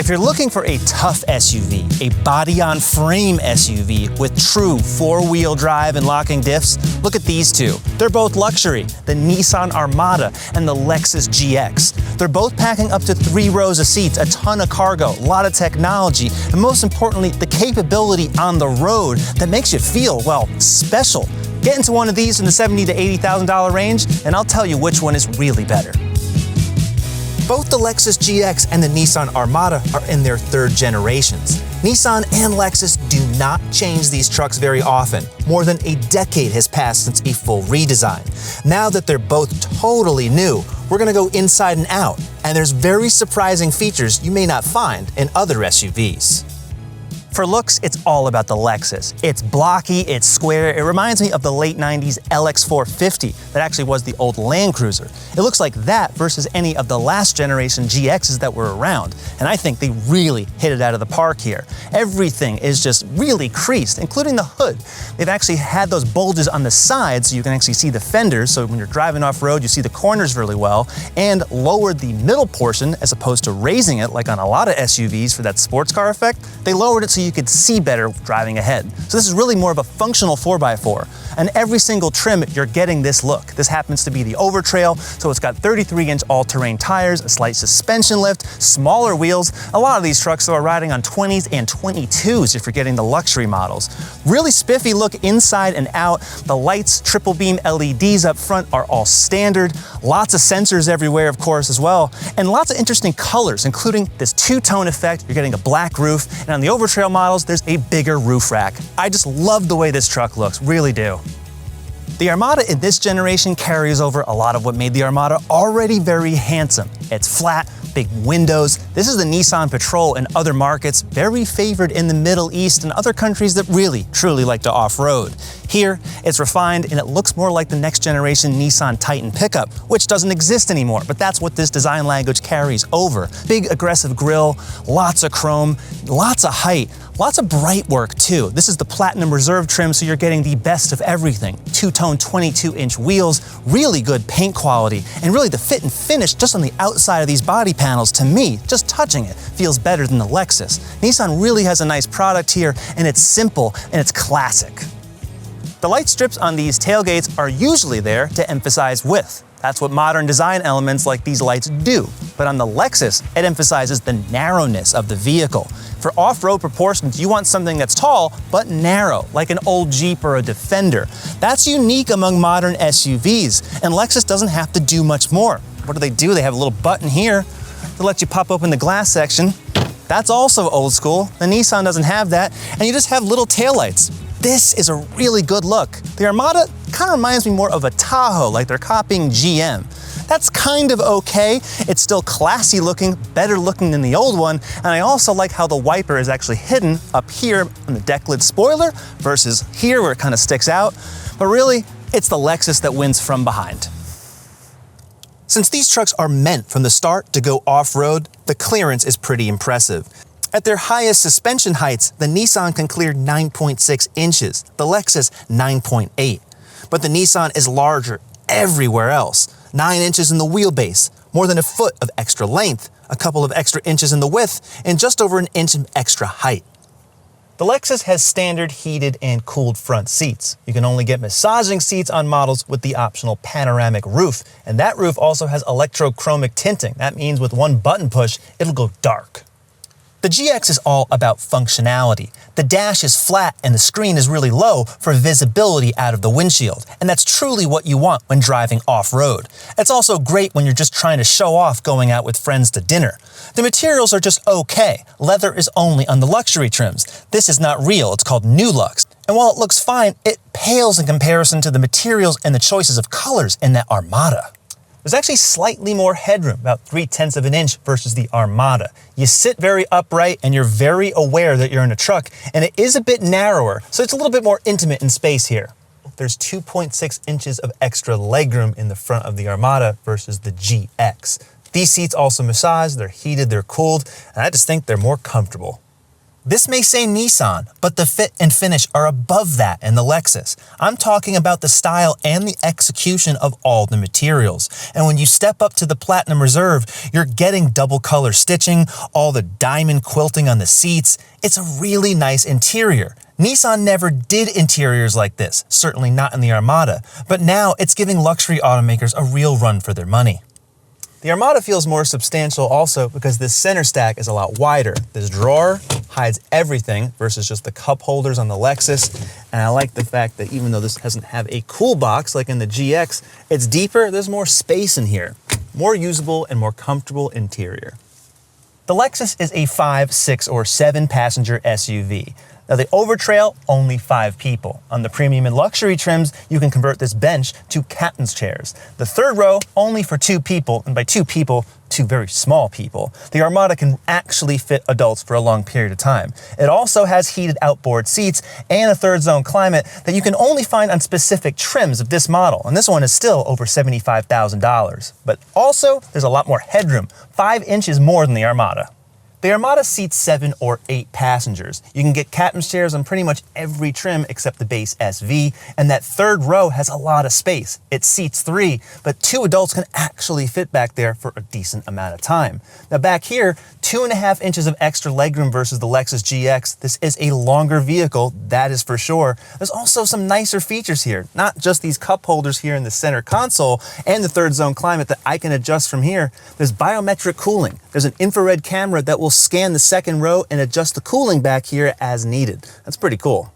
If you're looking for a tough SUV, a body-on-frame SUV with true four-wheel drive and locking diffs, look at these two. They're both luxury, the Nissan Armada and the Lexus GX. They're both packing up to 3 rows of seats, a ton of cargo, a lot of technology, and most importantly, the capability on the road that makes you feel, well, special. Get into one of these in the $70,000 to $80,000 range, and I'll tell you which one is really better. Both the Lexus GX and the Nissan Armada are in their 3rd generations. Nissan and Lexus do not change these trucks very often. More than a decade has passed since a full redesign. Now that they're both totally new, we're gonna go inside and out, and there's very surprising features you may not find in other SUVs. For looks, it's all about the Lexus. It's blocky, it's square. It reminds me of the late 90s LX450 that actually was the old Land Cruiser. It looks like that versus any of the last generation GXs that were around. And I think they really hit it out of the park here. Everything is just really creased, including the hood. They've actually had those bulges on the sides so you can actually see the fenders, so when you're driving off-road, you see the corners really well, and lowered the middle portion as opposed to raising it like on a lot of SUVs for that sports car effect. They lowered it so you could see better driving ahead. So this is really more of a functional 4x4. And every single trim, you're getting this look. This happens to be the Overtrail, so it's got 33-inch all-terrain tires, a slight suspension lift, smaller wheels. A lot of these trucks are riding on 20s and 22s if you're getting the luxury models. Really spiffy look inside and out. The lights, triple beam LEDs up front are all standard. Lots of sensors everywhere, of course, as well. And lots of interesting colors, including this two-tone effect. You're getting a black roof. And on the Overtrail models, there's a bigger roof rack. I just love the way this truck looks, really do. The Armada in this generation carries over a lot of what made the Armada already very handsome. It's flat, big windows. This is the Nissan Patrol in other markets, very favored in the Middle East and other countries that really, truly like to off-road. Here, it's refined and it looks more like the next generation Nissan Titan pickup, which doesn't exist anymore, but that's what this design language carries over. Big aggressive grille, lots of chrome, lots of height, lots of bright work too. This is the Platinum Reserve trim, so you're getting the best of everything. Two-tone 22-inch wheels, really good paint quality, and really the fit and finish just on the outside of these body panels, to me, just touching it, feels better than the Lexus. Nissan really has a nice product here, and it's simple and it's classic. The light strips on these tailgates are usually there to emphasize width. That's what modern design elements like these lights do. But on the Lexus, it emphasizes the narrowness of the vehicle. For off-road proportions, you want something that's tall but narrow, like an old Jeep or a Defender. That's unique among modern SUVs, and Lexus doesn't have to do much more. What do? They have a little button here to let you pop open the glass section. That's also old school. The Nissan doesn't have that, and you just have little taillights. This is a really good look. The Armada kind of reminds me more of a Tahoe, like they're copying GM. That's kind of okay. It's still classy looking, better looking than the old one, and I also like how the wiper is actually hidden up here on the deck lid spoiler versus here where it kind of sticks out. But really, it's the Lexus that wins from behind. Since these trucks are meant from the start to go off-road, the clearance is pretty impressive. At their highest suspension heights, the Nissan can clear 9.6 inches, the Lexus 9.8. But the Nissan is larger everywhere else. 9 inches in the wheelbase, more than a foot of extra length, a couple of extra inches in the width, and just over an inch of extra height. The Lexus has standard heated and cooled front seats. You can only get massaging seats on models with the optional panoramic roof, and that roof also has electrochromic tinting. That means with one button push, it'll go dark. The GX is all about functionality. The dash is flat and the screen is really low for visibility out of the windshield, and that's truly what you want when driving off-road. It's also great when you're just trying to show off going out with friends to dinner. The materials are just okay. Leather is only on the luxury trims. This is not real, it's called New Lux. And while it looks fine, it pales in comparison to the materials and the choices of colors in that Armada. There's actually slightly more headroom, about 0.3 of an inch versus the Armada. You sit very upright and you're very aware that you're in a truck, and it is a bit narrower, so it's a little bit more intimate in space here. There's 2.6 inches of extra legroom in the front of the Armada versus the GX. These seats also massage, they're heated, they're cooled, and I just think they're more comfortable. This may say Nissan, but the fit and finish are above that in the Lexus. I'm talking about the style and the execution of all the materials. And when you step up to the Platinum Reserve, you're getting double color stitching, all the diamond quilting on the seats. It's a really nice interior. Nissan never did interiors like this, certainly not in the Armada, but now it's giving luxury automakers a real run for their money. The Armada feels more substantial also because this center stack is a lot wider. This drawer hides everything versus just the cup holders on the Lexus. And I like the fact that even though this doesn't have a cool box like in the GX, it's deeper, there's more space in here. More usable and more comfortable interior. The Lexus is a 5, 6, or 7 passenger SUV. Now the Overtrail, only 5 people. On the premium and luxury trims, you can convert this bench to captain's chairs. The third row, only for 2 people, and by 2 people, 2 very small people. The Armada can actually fit adults for a long period of time. It also has heated outboard seats and a third zone climate that you can only find on specific trims of this model, and this one is still over $75,000. But also, there's a lot more headroom, 5 inches more than the Armada. The Armada seats 7 or 8 passengers. You can get captain's chairs on pretty much every trim except the base SV, and that third row has a lot of space. It seats 3, but 2 adults can actually fit back there for a decent amount of time. Now back here, 2.5 inches of extra legroom versus the Lexus GX. This is a longer vehicle, that is for sure. There's also some nicer features here, not just these cup holders here in the center console and the third zone climate that I can adjust from here. There's biometric cooling. There's an infrared camera that will scan the second row and adjust the cooling back here as needed. That's pretty cool.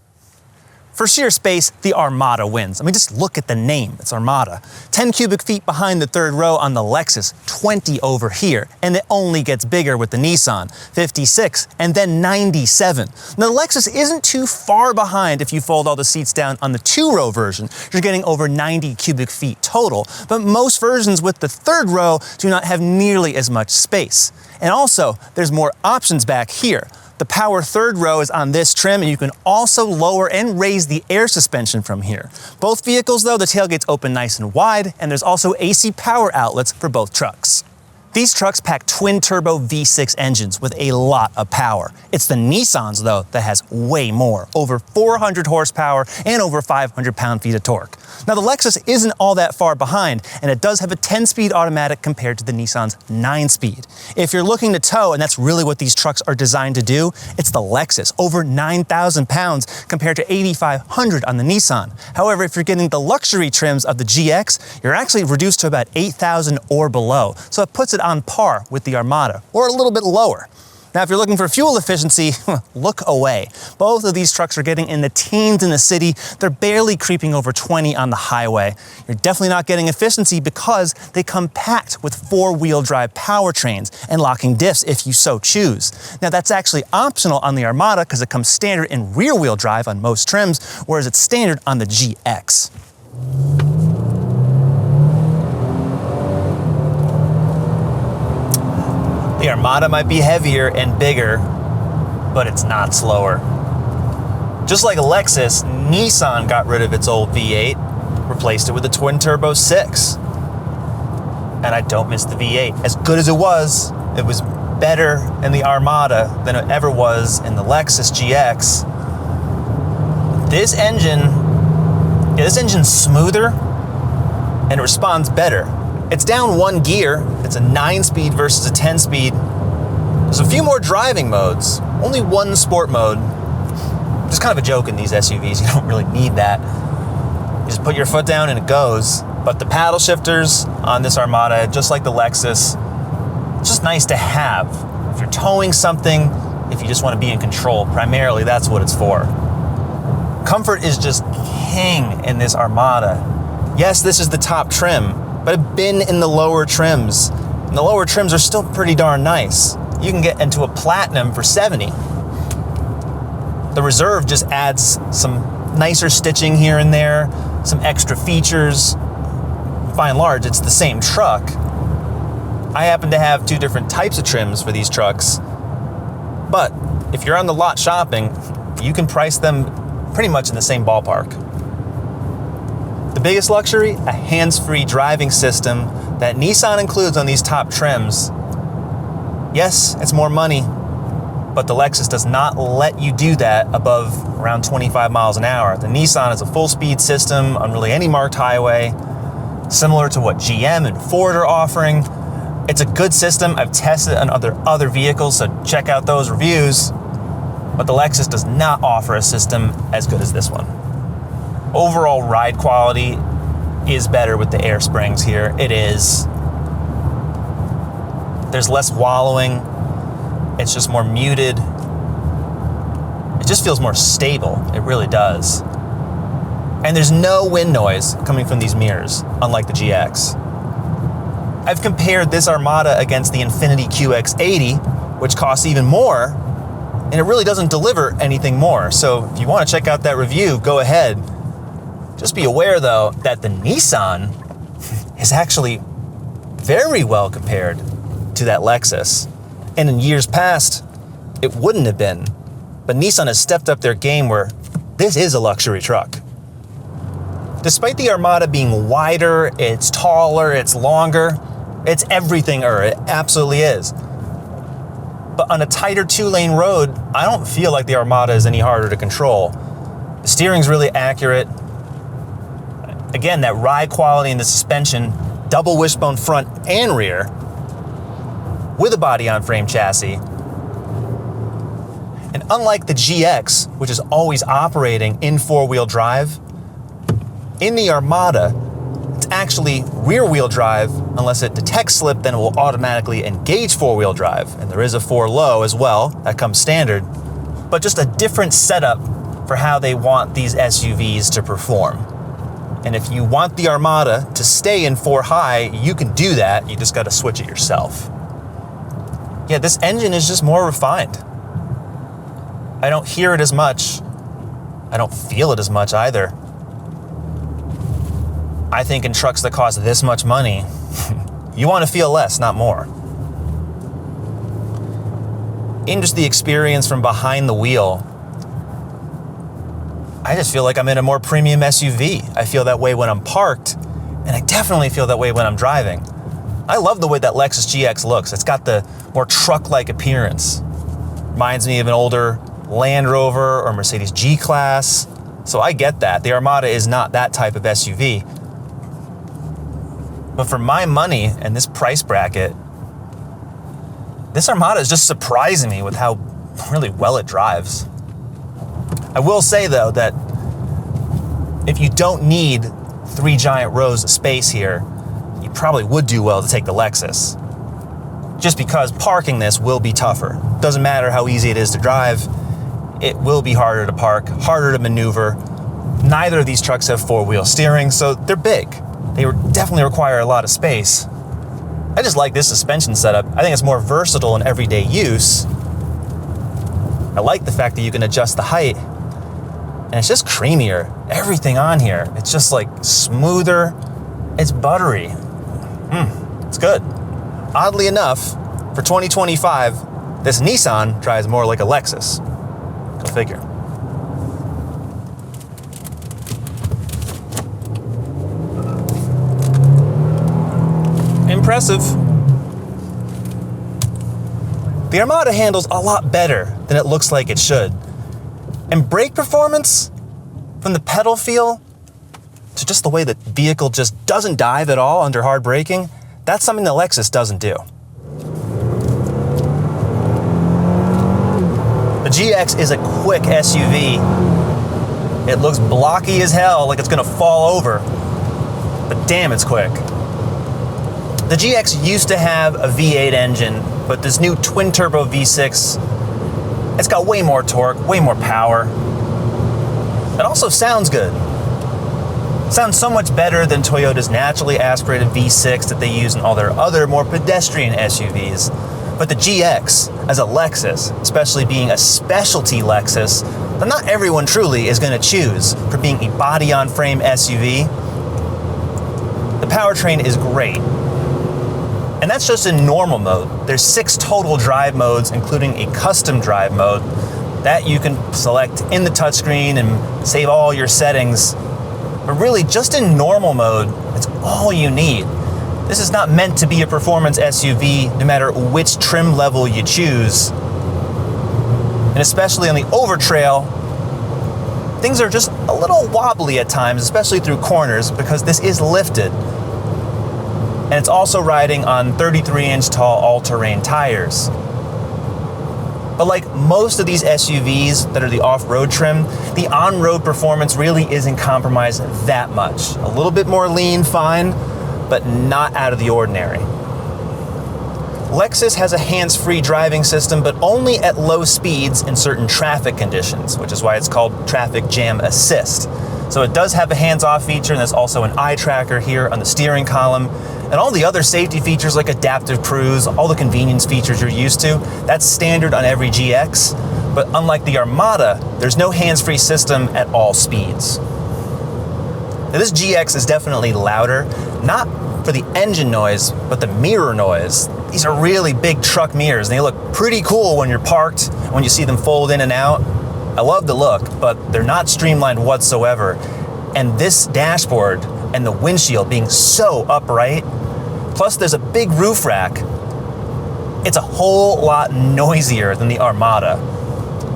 For sheer space, the Armada wins. I mean, just look at the name, it's Armada. 10 cubic feet behind the third row on the Lexus, 20 over here, and it only gets bigger with the Nissan, 56, and then 97. Now the Lexus isn't too far behind if you fold all the seats down on the 2-row version. You're getting over 90 cubic feet total, but most versions with the third row do not have nearly as much space. And also, there's more options back here. The power third row is on this trim, and you can also lower and raise the air suspension from here. Both vehicles though, the tailgates open nice and wide, and there's also AC power outlets for both trucks. These trucks pack twin-turbo V6 engines with a lot of power. It's the Nissans, though, that has way more, over 400 horsepower and over 500 pound-feet of torque. Now, the Lexus isn't all that far behind, and it does have a 10-speed automatic compared to the Nissan's 9-speed. If you're looking to tow, and that's really what these trucks are designed to do, it's the Lexus, over 9,000 pounds compared to 8,500 on the Nissan. However, if you're getting the luxury trims of the GX, you're actually reduced to about 8,000 or below, so it puts it on par with the Armada, or a little bit lower. Now, if you're looking for fuel efficiency, look away. Both of these trucks are getting in the teens in the city. They're barely creeping over 20 on the highway. You're definitely not getting efficiency because they come packed with 4-wheel drive powertrains and locking diffs if you so choose. Now, that's actually optional on the Armada because it comes standard in rear-wheel drive on most trims, whereas it's standard on the GX. The Armada might be heavier and bigger, but it's not slower. Just like a Lexus, Nissan got rid of its old V8, replaced it with a twin-turbo 6. And I don't miss the V8. As good as it was better in the Armada than it ever was in the Lexus GX. This engine's smoother and it responds better. It's down 1 gear. It's a 9-speed versus a 10-speed. There's a few more driving modes. Only 1 sport mode. Just kind of a joke in these SUVs. You don't really need that. You just put your foot down and it goes. But the paddle shifters on this Armada, just like the Lexus, it's just nice to have. If you're towing something, if you just want to be in control, primarily that's what it's for. Comfort is just king in this Armada. Yes, this is the top trim, but I've been in the lower trims, and the lower trims are still pretty darn nice. You can get into a Platinum for $70. The Reserve just adds some nicer stitching here and there, some extra features. By and large, it's the same truck. I happen to have 2 different types of trims for these trucks, but if you're on the lot shopping, you can price them pretty much in the same ballpark. The biggest luxury, a hands-free driving system that Nissan includes on these top trims. Yes, it's more money, but the Lexus does not let you do that above around 25 miles an hour. The Nissan is a full-speed system on really any marked highway, similar to what GM and Ford are offering. It's a good system. I've tested it on other vehicles, so check out those reviews. But the Lexus does not offer a system as good as this one. Overall ride quality is better with the air springs here. It is. There's less wallowing. It's just more muted. It just feels more stable. It really does. And there's no wind noise coming from these mirrors, unlike the GX. I've compared this Armada against the Infiniti QX80, which costs even more, and it really doesn't deliver anything more. So if you want to check out that review, go ahead. Just be aware, though, that the Nissan is actually very well compared to that Lexus. And in years past, it wouldn't have been. But Nissan has stepped up their game where this is a luxury truck. Despite the Armada being wider, it's taller, it's longer, it's everything, it absolutely is. But on a tighter two-lane road, I don't feel like the Armada is any harder to control. The steering's really accurate. Again, that ride quality in the suspension, double wishbone front and rear, with a body-on-frame chassis. And unlike the GX, which is always operating in four-wheel drive, in the Armada, it's actually rear-wheel drive. Unless it detects slip, then it will automatically engage four-wheel drive. And there is a 4-low as well, that comes standard. But just a different setup for how they want these SUVs to perform. And if you want the Armada to stay in 4-high, you can do that. You just got to switch it yourself. Yeah, this engine is just more refined. I don't hear it as much. I don't feel it as much either. I think in trucks that cost this much money, you want to feel less, not more. In just the experience from behind the wheel, I just feel like I'm in a more premium SUV. I feel that way when I'm parked, and I definitely feel that way when I'm driving. I love the way that Lexus GX looks. It's got the more truck-like appearance. Reminds me of an older Land Rover or Mercedes G-Class. So I get that. The Armada is not that type of SUV. But for my money and this price bracket, this Armada is just surprising me with how really well it drives. I will say, though, that if you don't need 3 giant rows of space here, you probably would do well to take the Lexus. Just because parking this will be tougher. Doesn't matter how easy it is to drive, it will be harder to park, harder to maneuver. Neither of these trucks have 4-wheel steering, so they're big. They definitely require a lot of space. I just like this suspension setup. I think it's more versatile in everyday use. I like the fact that you can adjust the height, and it's just creamier. Everything on here, it's just like smoother. It's buttery. It's good. Oddly enough, for 2025, this Nissan drives more like a Lexus. Go figure. Impressive. The Armada handles a lot better than it looks like it should. And brake performance, from the pedal feel to just the way the vehicle just doesn't dive at all under hard braking, that's something the Lexus doesn't do. The GX is a quick SUV. It looks blocky as hell, like it's gonna fall over, but damn, it's quick. The GX used to have a V8 engine, but this new twin-turbo V6, it's got way more torque, way more power. It also sounds good. It sounds so much better than Toyota's naturally aspirated V6 that they use in all their other more pedestrian SUVs. But the GX, as a Lexus, especially being a specialty Lexus, that not everyone truly is going to choose for being a body-on-frame SUV, the powertrain is great. And that's just in normal mode. There's 6 total drive modes, including a custom drive mode that you can select in the touchscreen and save all your settings. But really, just in normal mode, it's all you need. This is not meant to be a performance SUV, no matter which trim level you choose. And especially on the overtrail, things are just a little wobbly at times, especially through corners, because this is lifted. And it's also riding on 33-inch tall all-terrain tires. But like most of these SUVs that are the off-road trim, the on-road performance really isn't compromised that much. A little bit more lean, fine, but not out of the ordinary. Lexus has a hands-free driving system, but only at low speeds in certain traffic conditions, which is why it's called Traffic Jam Assist. So it does have a hands-off feature, and there's also an eye tracker here on the steering column. And all the other safety features like adaptive cruise, all the convenience features you're used to, that's standard on every GX. But unlike the Armada, there's no hands-free system at all speeds. Now this GX is definitely louder, not for the engine noise, but the mirror noise. These are really big truck mirrors, and they look pretty cool when you're parked, when you see them fold in and out. I love the look, but they're not streamlined whatsoever. And this dashboard and the windshield being so upright, plus there's a big roof rack, it's a whole lot noisier than the Armada.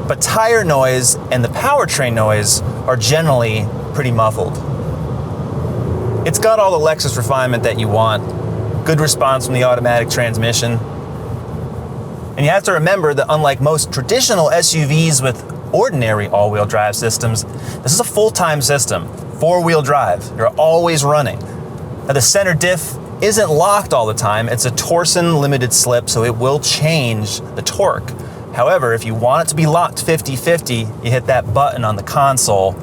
But tire noise and the powertrain noise are generally pretty muffled. It's got all the Lexus refinement that you want, good response from the automatic transmission. And you have to remember that unlike most traditional SUVs with ordinary all-wheel drive systems, this is a full-time system, four-wheel drive. You're always running. Now the center diff isn't locked all the time. It's a torsion limited slip, so it will change the torque. However, if you want it to be locked 50-50, you hit that button on the console,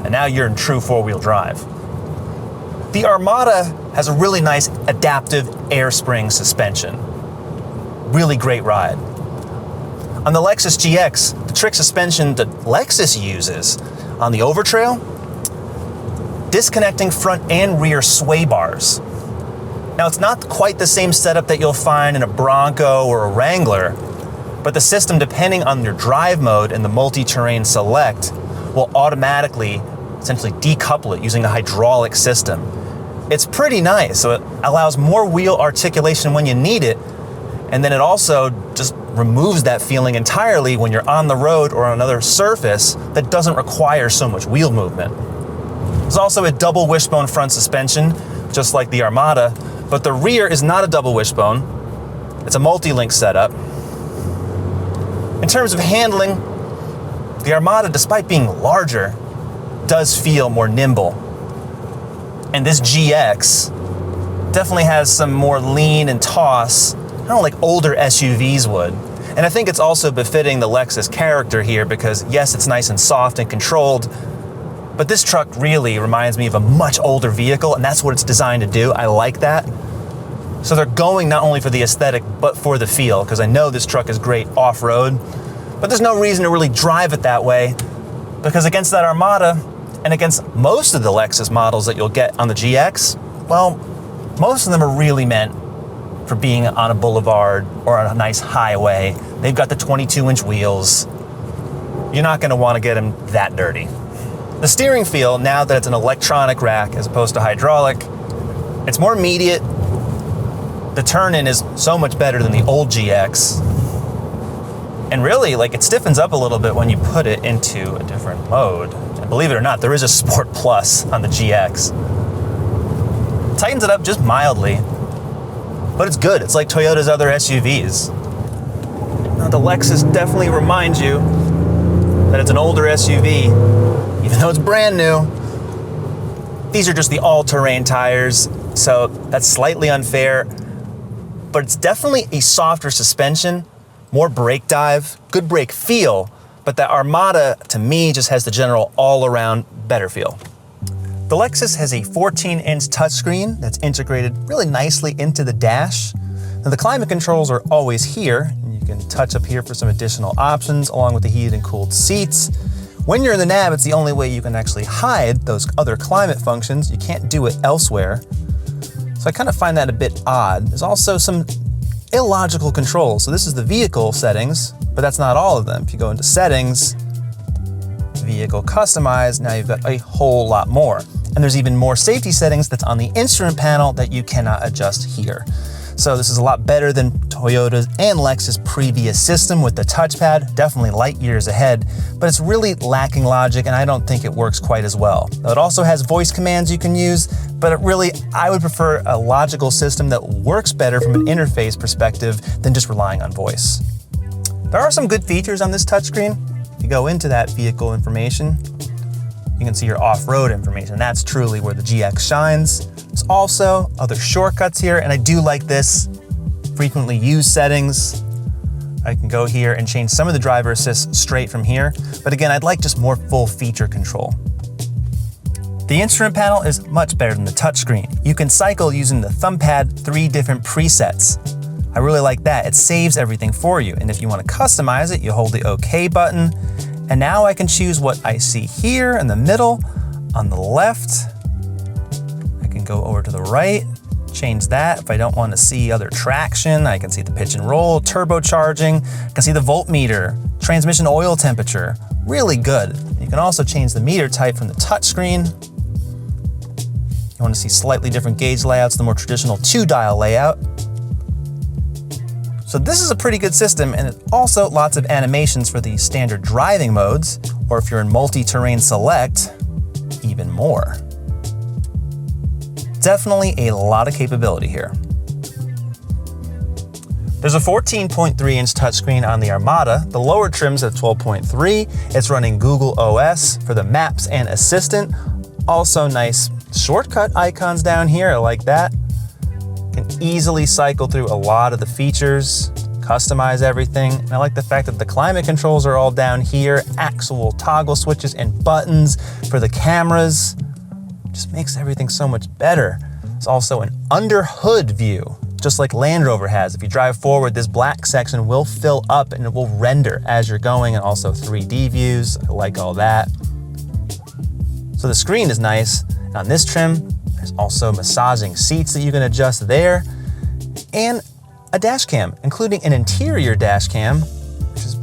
and now you're in true four-wheel drive. The Armada has a really nice adaptive air spring suspension. Really great ride. On the Lexus GX, the trick suspension that Lexus uses on the overtrail, disconnecting front and rear sway bars. Now it's not quite the same setup that you'll find in a Bronco or a Wrangler, but the system, depending on your drive mode and the multi-terrain select, will automatically essentially decouple it using a hydraulic system. It's pretty nice, so it allows more wheel articulation when you need it, and then it also just removes that feeling entirely when you're on the road or on another surface that doesn't require so much wheel movement. There's also a double wishbone front suspension, just like the Armada, but the rear is not a double wishbone. It's a multi-link setup. In terms of handling, the Armada, despite being larger, does feel more nimble. And this GX definitely has some more lean and toss, kind of like older SUVs would. And I think it's also befitting the Lexus character here because yes, it's nice and soft and controlled, but this truck really reminds me of a much older vehicle, and that's what it's designed to do. I like that. So they're going not only for the aesthetic, but for the feel, because I know this truck is great off-road, but there's no reason to really drive it that way, because against that Armada, and against most of the Lexus models that you'll get on the GX, well, most of them are really meant for being on a boulevard or on a nice highway. They've got the 22-inch wheels. You're not gonna wanna get them that dirty. The steering feel, now that it's an electronic rack as opposed to hydraulic, it's more immediate. The turn-in is so much better than the old GX. And really, like, it stiffens up a little bit when you put it into a different mode. And believe it or not, there is a Sport Plus on the GX. It tightens it up just mildly, but it's good. It's like Toyota's other SUVs. Now, the Lexus definitely reminds you that it's an older SUV, even though it's brand new. These are just the all-terrain tires, so that's slightly unfair, but it's definitely a softer suspension, more brake dive, good brake feel, but the Armada, to me, just has the general all-around better feel. The Lexus has a 14-inch touchscreen that's integrated really nicely into the dash. Now, the climate controls are always here, and you can touch up here for some additional options, along with the heated and cooled seats. When you're in the nav, it's the only way you can actually hide those other climate functions. You can't do it elsewhere. So I kind of find that a bit odd. There's also some illogical controls. So this is the vehicle settings, but that's not all of them. If you go into settings, vehicle customize, now you've got a whole lot more. And there's even more safety settings that's on the instrument panel that you cannot adjust here. So this is a lot better than Toyota's and Lexus' previous system with the touchpad, definitely light years ahead, but it's really lacking logic and I don't think it works quite as well. Now, it also has voice commands you can use, but I would prefer a logical system that works better from an interface perspective than just relying on voice. There are some good features on this touchscreen. If you go into that vehicle information, you can see your off-road information. That's truly where the GX shines. There's also other shortcuts here, and I do like this. Frequently used settings. I can go here and change some of the driver assist straight from here. But again, I'd like just more full feature control. The instrument panel is much better than the touchscreen. You can cycle using the thumb pad 3 different presets. I really like that. It saves everything for you. And if you want to customize it, you hold the OK button. And now I can choose what I see here in the middle, on the left. I can go over to the right, change that. If I don't want to see other traction, I can see the pitch and roll, turbocharging. I can see the voltmeter, transmission oil temperature. Really good. You can also change the meter type from the touchscreen. You want to see slightly different gauge layouts, the more traditional 2-dial layout. So this is a pretty good system, and also lots of animations for the standard driving modes, or if you're in multi-terrain select, even more. Definitely a lot of capability here. There's a 14.3-inch touchscreen on the Armada. The lower trim's at 12.3. It's running Google OS for the Maps and Assistant. Also nice shortcut icons down here, I like that. Can easily cycle through a lot of the features, customize everything. And I like the fact that the climate controls are all down here, actual toggle switches and buttons for the cameras. Just makes everything so much better. There's also an under hood view, just like Land Rover has. If you drive forward, this black section will fill up and it will render as you're going, and also 3D views. I like all that. So the screen is nice. And on this trim, there's also massaging seats that you can adjust there, and a dash cam, including an interior dash cam, which is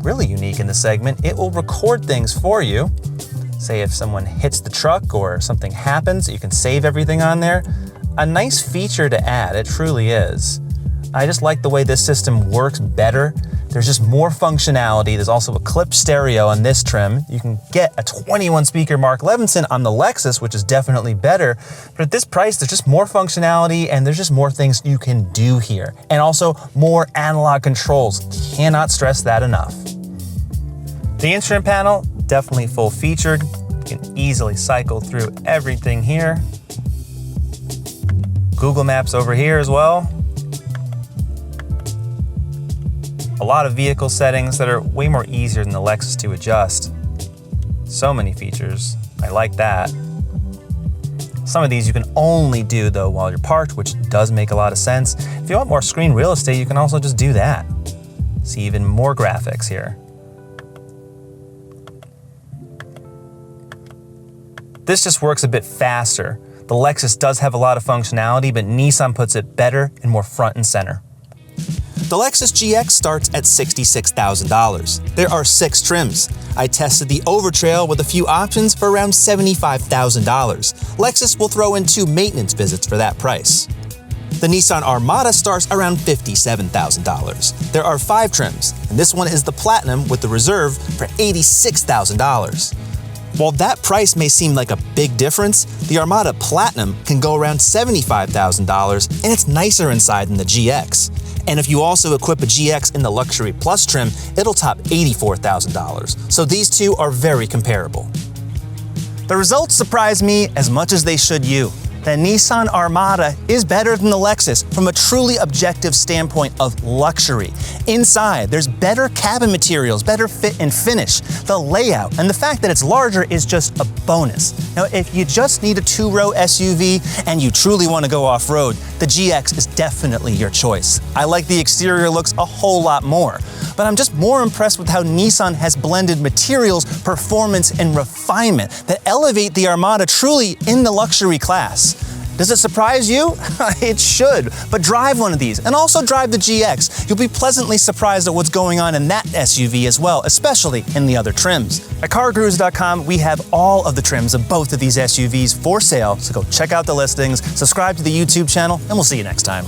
really unique in the segment. It will record things for you. Say if someone hits the truck or something happens, you can save everything on there. A nice feature to add, it truly is. I just like the way this system works better. There's just more functionality. There's also a clip stereo on this trim. You can get a 21 speaker Mark Levinson on the Lexus, which is definitely better. But at this price, there's just more functionality and there's just more things you can do here. And also more analog controls. Cannot stress that enough. The instrument panel, definitely full featured. You can easily cycle through everything here. Google Maps over here as well. A lot of vehicle settings that are way more easier than the Lexus to adjust. So many features, I like that. Some of these you can only do though while you're parked, which does make a lot of sense. If you want more screen real estate, you can also just do that. See even more graphics here. This just works a bit faster. The Lexus does have a lot of functionality, but Nissan puts it better and more front and center. The Lexus GX starts at $66,000. There are 6 trims. I tested the Overtrail with a few options for around $75,000. Lexus will throw in 2 maintenance visits for that price. The Nissan Armada starts around $57,000. There are 5 trims, and this one is the Platinum with the Reserve for $86,000. While that price may seem like a big difference, the Armada Platinum can go around $75,000, and it's nicer inside than the GX. And if you also equip a GX in the Luxury Plus trim, it'll top $84,000. So these two are very comparable. The results surprise me as much as they should you. The Nissan Armada is better than the Lexus from a truly objective standpoint of luxury. Inside, there's better cabin materials, better fit and finish. The layout and the fact that it's larger is just a bonus. Now, if you just need a 2-row SUV and you truly want to go off-road, the GX is definitely your choice. I like the exterior looks a whole lot more, but I'm just more impressed with how Nissan has blended materials, performance, and refinement that elevate the Armada truly in the luxury class. Does it surprise you? It should, but drive one of these and also drive the GX. You'll be pleasantly surprised at what's going on in that SUV as well, especially in the other trims. At CarGurus.com, we have all of the trims of both of these SUVs for sale, so go check out the listings, subscribe to the YouTube channel, and we'll see you next time.